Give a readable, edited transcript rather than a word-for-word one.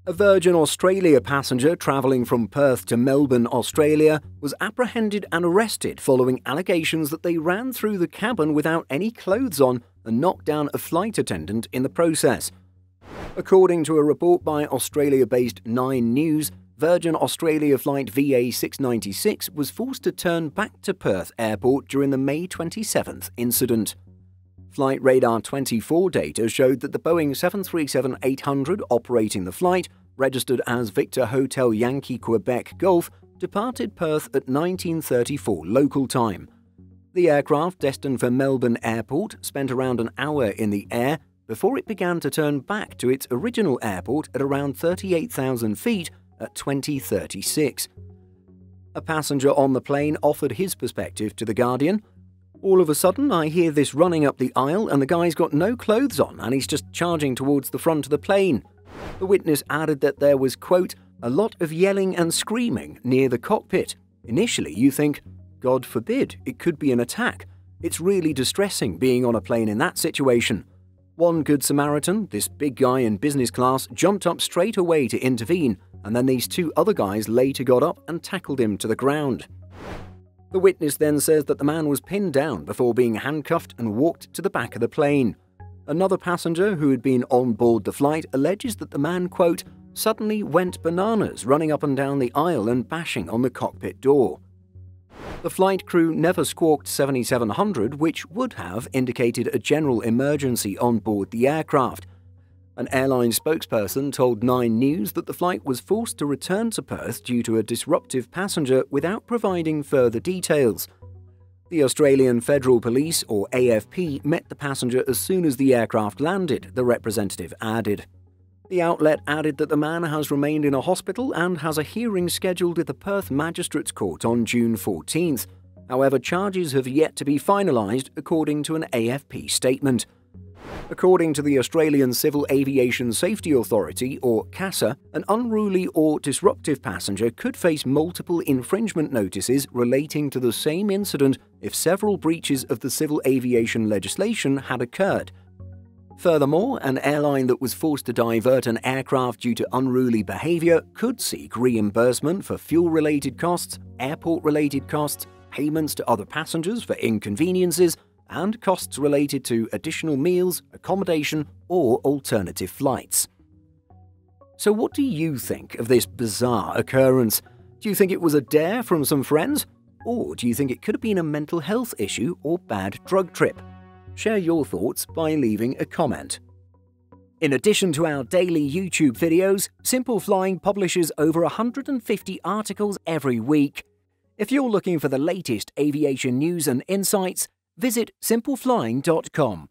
A Virgin Australia passenger travelling from Perth to Melbourne, Australia, was apprehended and arrested following allegations that they ran through the cabin without any clothes on and knocked down a flight attendant in the process. According to a report by Australia-based 9 News, Virgin Australia flight VA696 was forced to turn back to Perth Airport during the May 27th incident. Flight Radar 24 data showed that the Boeing 737-800 operating the flight, registered as Victor Hotel Yankee Quebec Golf, departed Perth at 19:34 local time. The aircraft, destined for Melbourne Airport, spent around an hour in the air before it began to turn back to its original airport at around 38,000 feet at 20:36. A passenger on the plane offered his perspective to The Guardian. "All of a sudden, I hear this running up the aisle and the guy's got no clothes on and he's just charging towards the front of the plane." The witness added that there was, quote, "a lot of yelling and screaming near the cockpit. Initially, you think, God forbid, it could be an attack. It's really distressing being on a plane in that situation." One Good Samaritan, this big guy in business class, jumped up straight away to intervene, and then these 2 other guys later got up and tackled him to the ground. The witness then says that the man was pinned down before being handcuffed and walked to the back of the plane. Another passenger who had been on board the flight alleges that the man, quote, "suddenly went bananas, running up and down the aisle and bashing on the cockpit door." The flight crew never squawked 7700, which would have indicated a general emergency on board the aircraft. An airline spokesperson told 9 News that the flight was forced to return to Perth due to a disruptive passenger without providing further details. The Australian Federal Police, or AFP, met the passenger as soon as the aircraft landed, the representative added. The outlet added that the man has remained in a hospital and has a hearing scheduled at the Perth Magistrates Court on June 14th. However, charges have yet to be finalised, according to an AFP statement. According to the Australian Civil Aviation Safety Authority, or CASA, an unruly or disruptive passenger could face multiple infringement notices relating to the same incident if several breaches of the civil aviation legislation had occurred. Furthermore, an airline that was forced to divert an aircraft due to unruly behaviour could seek reimbursement for fuel-related costs, airport-related costs, payments to other passengers for inconveniences, and costs related to additional meals, accommodation, or alternative flights. So what do you think of this bizarre occurrence? Do you think it was a dare from some friends? Or do you think it could have been a mental health issue or bad drug trip? Share your thoughts by leaving a comment. In addition to our daily YouTube videos, Simple Flying publishes over 150 articles every week. If you're looking for the latest aviation news and insights, visit simpleflying.com.